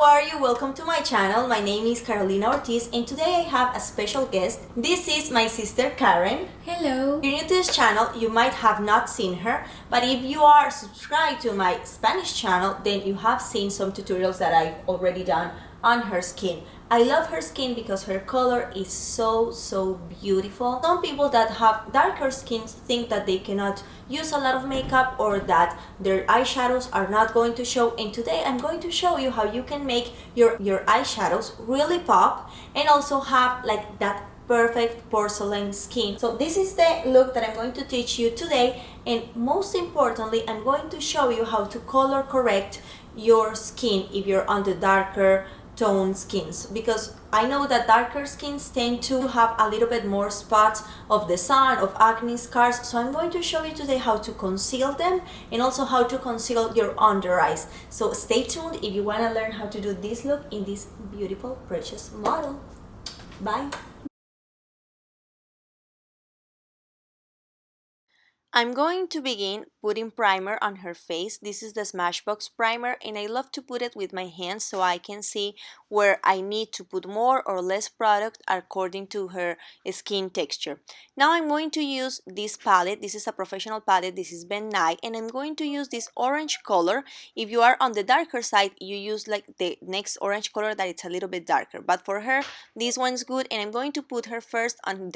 how are you? Welcome to my channel. My name is Carolina Ortiz and today I have a special guest. This is my sister Karen. Hello. If you're new to this channel, you might have not seen her, but if you are subscribed to my Spanish channel, then you have seen some tutorials that I've already done on her skin. I love her skin because her color is so beautiful. Some people that have darker skins think that they cannot use a lot of makeup or that their eyeshadows are not going to show, and today I'm going to show you how you can make your eyeshadows really pop and also have like that perfect porcelain skin. So this is the look that I'm going to teach you today, and most importantly I'm going to show you how to color correct your skin if you're on the darker tone skins, because I know that darker skins tend to have a little bit more spots of the sun, of acne scars. So I'm going to show you today how to conceal them and also how to conceal your under eyes. So stay tuned if you want to learn how to do this look in this beautiful precious model. Bye. I'm going to begin putting primer on her face. This is the Smashbox primer and I love to put it with my hands so I can see where I need to put more or less product according to her skin texture. Now I'm going to use this palette. This is a professional palette. This is Ben Nye, and I'm going to use this orange color. If you are on the darker side, you use like the next orange color that it's a little bit darker. But for her, this one's good, and I'm going to put her first on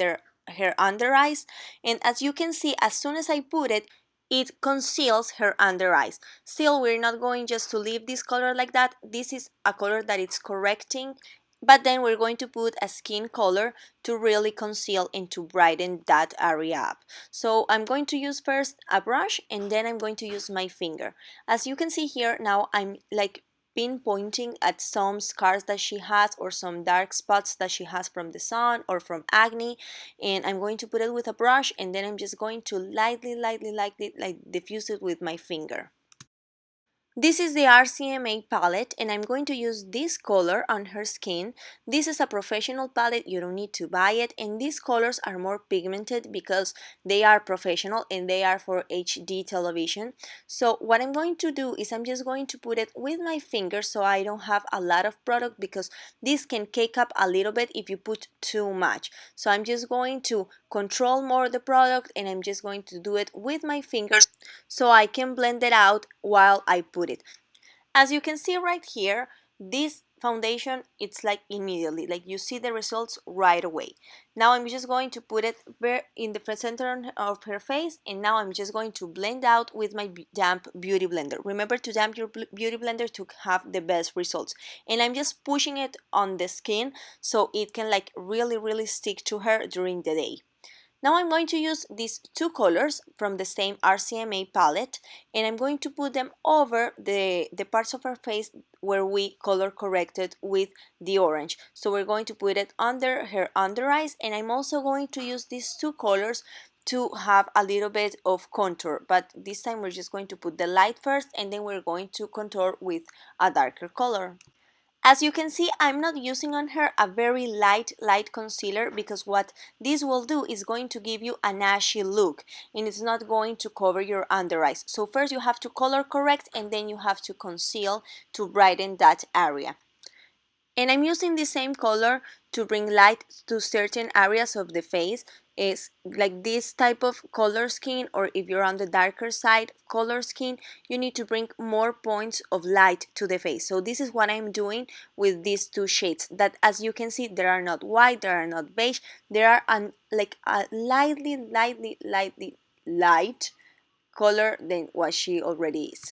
her under eyes, and as you can see, as soon as I put it, it conceals her under eyes. Still, we're not going just to leave this color like that. This is a color that it's correcting, but then we're going to put a skin color to really conceal and to brighten that area up. So I'm going to use first a brush and then I'm going to use my finger. As you can see here, now I'm like pinpointing at some scars that she has or some dark spots that she has from the sun or from acne, and I'm going to put it with a brush and then I'm just going to lightly like diffuse it with my finger. This is the RCMA palette and I'm going to use this color on her skin. This is a professional palette, you don't need to buy it, and these colors are more pigmented because they are professional and they are for HD television. So what I'm going to do is I'm just going to put it with my finger so I don't have a lot of product, because this can cake up a little bit if you put too much. So I'm just going to control more the product and I'm just going to do it with my fingers so I can blend it out while I put it. As you can see right here, this foundation, it's like immediately, like you see the results right away. Now I'm just going to put it in the center of her face, and now I'm just going to blend out with my damp beauty blender. Remember to damp your beauty blender to have the best results. And I'm just pushing it on the skin so it can like really stick to her during the day. Now I'm going to use these two colors from the same RCMA palette and I'm going to put them over the parts of her face where we color corrected with the orange. So we're going to put it under her under eyes, and I'm also going to use these two colors to have a little bit of contour, but this time we're just going to put the light first and then we're going to contour with a darker color. As you can see, I'm not using on her a very light concealer, because what this will do is going to give you an ashy look and it's not going to cover your under eyes. So first you have to color correct and then you have to conceal to brighten that area. And I'm using the same color to bring light to certain areas of the face. Is like this type of color skin, or if you're on the darker side color skin, you need to bring more points of light to the face. So this is what I'm doing with these two shades that, as you can see, they are not white, they are not beige, they are like a lightly light color than what she already is.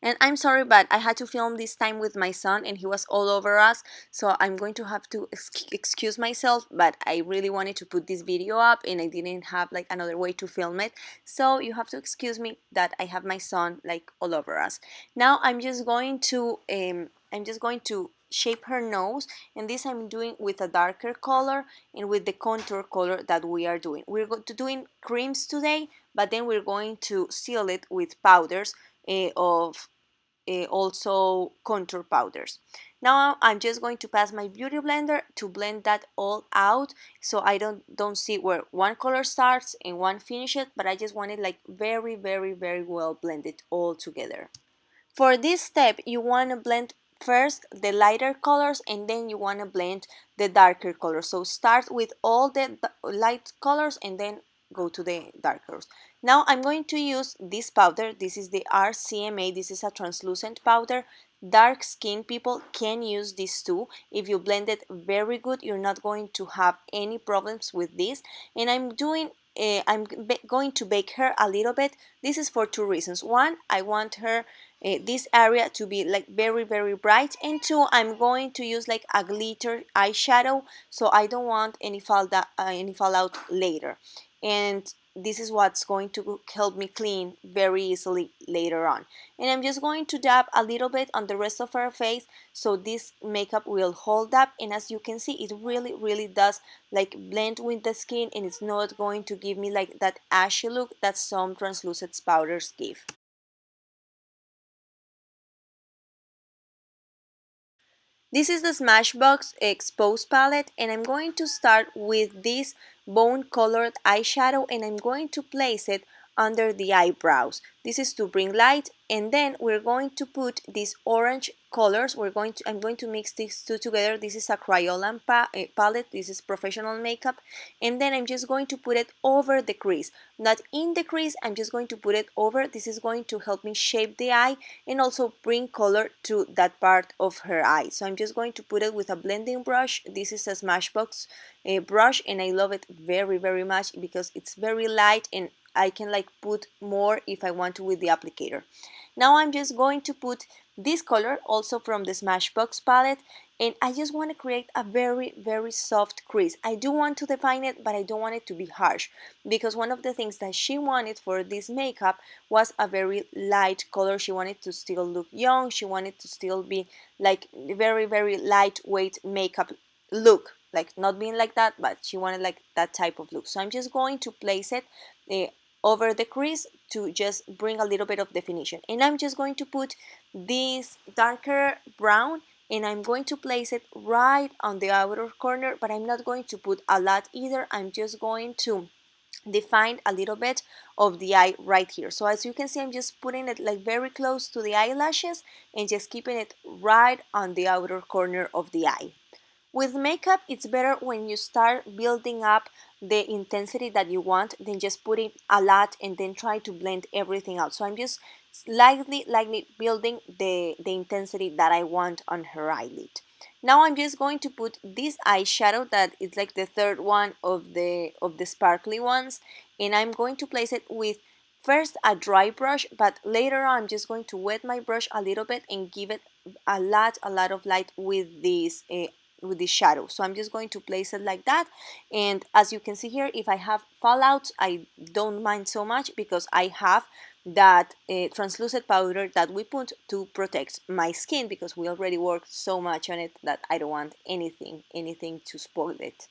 And I'm sorry, but I had to film this time with my son and he was all over us, so I'm going to have to excuse myself, but I really wanted to put this video up and I didn't have like another way to film it, so you have to excuse me that I have my son like all over us. Now I'm just going to shape her nose, and this I'm doing with a darker color and with the contour color that we are doing. We're going to doing creams today, but then we're going to seal it with powders of also contour powders. Now I'm just going to pass my beauty blender to blend that all out, so I don't see where one color starts and one finishes, but I just want it like very well blended all together. For this step, you want to blend first the lighter colors and then you want to blend the darker colors. So start with all the light colors and then go to the darkers. Now I'm going to use this powder. This is the RCMA. This is a translucent powder. Dark skin people can use this too. If you blend it very good, you're not going to have any problems with this. And I'm going to bake her a little bit. This is for two reasons. One, I want her this area to be like very bright, and two, I'm going to use like a glitter eyeshadow, so I don't want any fallout later. And this is what's going to help me clean very easily later on. And I'm just going to dab a little bit on the rest of her face so this makeup will hold up. And as you can see, it really does like blend with the skin, and it's not going to give me like that ashy look that some translucent powders give. This is the Smashbox Exposed palette, and I'm going to start with this bone colored eyeshadow, and I'm going to place it under the eyebrows. This is to bring light, and then we're going to put these orange colors. I'm going to mix these two together. This is a Crayola palette. This is professional makeup, and then I'm just going to put it over the crease, not in the crease. I'm just going to put it over. This is going to help me shape the eye and also bring color to that part of her eye. So I'm just going to put it with a blending brush. This is a Smashbox brush, and I love it very much because it's very light and I can like put more if I want to with the applicator. Now I'm just going to put this color also from the Smashbox palette, and I just want to create a very soft crease. I do want to define it, but I don't want it to be harsh, because one of the things that she wanted for this makeup was a very light color. She wanted to still look young. She wanted to still be like very lightweight makeup look, like not being like that, but she wanted like that type of look. So I'm just going to place it uh, over the crease to just bring a little bit of definition. And I'm just going to put this darker brown, and I'm going to place it right on the outer corner, but I'm not going to put a lot either. I'm just going to define a little bit of the eye right here. So as you can see, I'm just putting it like very close to the eyelashes and just keeping it right on the outer corner of the eye. With makeup, it's better when you start building up the intensity that you want than just putting a lot and then try to blend everything out. So I'm just lightly building the intensity that I want on her eyelid. Now I'm just going to put this eyeshadow that is like the third one of the sparkly ones, and I'm going to place it with first a dry brush, but later on I'm just going to wet my brush a little bit and give it a lot of light with this shadow. So I'm just going to place it like that, and as you can see here, if I have fallouts, I don't mind so much because I have that translucent powder that we put to protect my skin, because we already worked so much on it that I don't want anything to spoil it.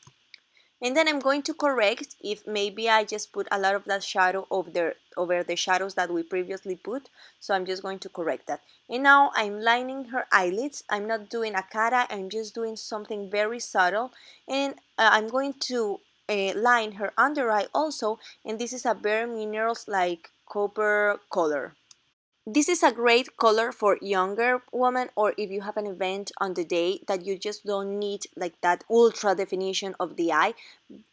And then I'm going to correct if maybe I just put a lot of that shadow over the shadows that we previously put. So I'm just going to correct that. And now I'm lining her eyelids. I'm not doing a cara, I'm just doing something very subtle. And I'm going to line her under eye also. And this is a Bare Minerals like copper color. This is a great color for younger women, or if you have an event on the day that you just don't need like that ultra definition of the eye.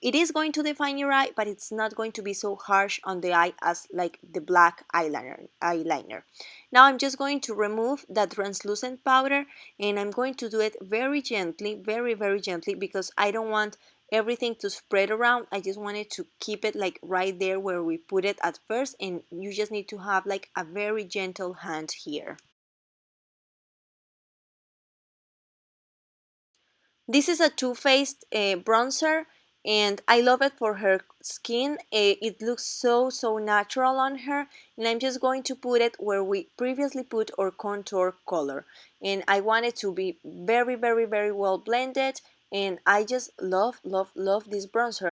It is going to define your eye, but it's not going to be so harsh on the eye as like the black eyeliner. Now I'm just going to remove that translucent powder, and I'm going to do it very gently, very gently, because I don't want everything to spread around. I just wanted to keep it like right there where we put it at first, and you just need to have like a very gentle hand here. This is a Too Faced bronzer, and I love it for her skin. It looks so natural on her, and I'm just going to put it where we previously put our contour color, and I want it to be very well blended, and I just love this bronzer.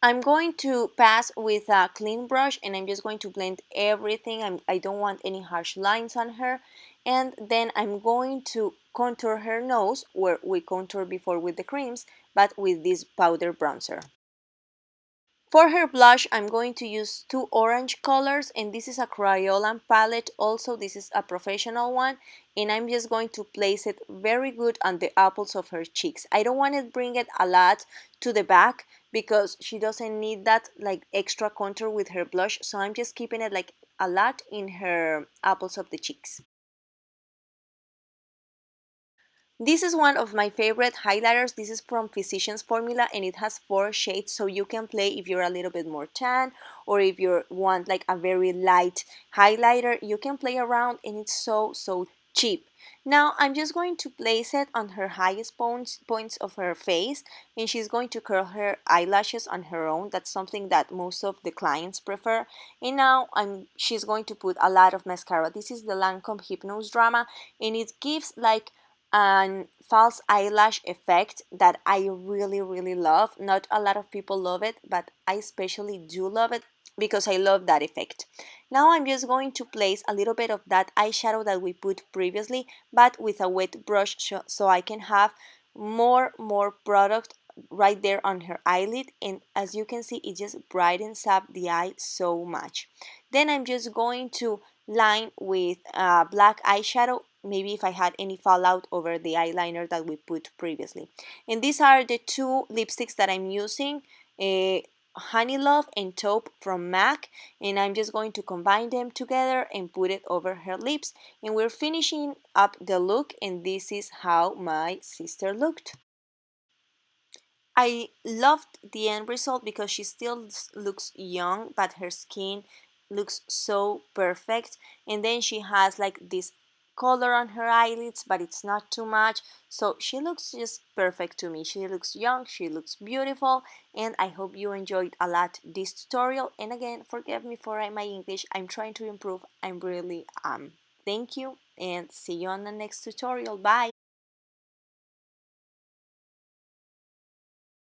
I'm going to pass with a clean brush, and I'm just going to blend everything. I don't want any harsh lines on her. And then I'm going to contour her nose where we contour before with the creams, but with this powder bronzer. For her blush, I'm going to use two orange colors, and this is a Crayola palette. Also, this is a professional one, and I'm just going to place it very good on the apples of her cheeks. I don't want to bring it a lot to the back because she doesn't need that like extra contour with her blush, so I'm just keeping it like a lot in her apples of the cheeks. This is one of my favorite highlighters. This is from Physicians Formula and it has four shades, so you can play if you're a little bit more tan or if you want like a very light highlighter. You can play around and it's so cheap. Now I'm just going to place it on her highest points of her face, and she's going to curl her eyelashes on her own. That's something that most of the clients prefer. And now she's going to put a lot of mascara. This is the Lancome Hypnose Drama, and it gives like an false eyelash effect that I really love. Not a lot of people love it, but I especially do love it because I love that effect. Now I'm just going to place a little bit of that eyeshadow that we put previously, but with a wet brush so I can have more product right there on her eyelid, and as you can see it just brightens up the eye so much. Then I'm just going to line with black eyeshadow, maybe if I had any fallout over the eyeliner that we put previously. And these are the two lipsticks that I'm using, Honey Love and Taupe from MAC, and I'm just going to combine them together and put it over her lips, and we're finishing up the look, and this is how my sister looked. I loved the end result because she still looks young, but her skin looks so perfect. And then she has like this color on her eyelids, but it's not too much. So she looks just perfect to me. She looks young, she looks beautiful, and I hope you enjoyed a lot this tutorial. And again, forgive me for my English. I'm trying to improve. I'm really Thank you and see you on the next tutorial. Bye.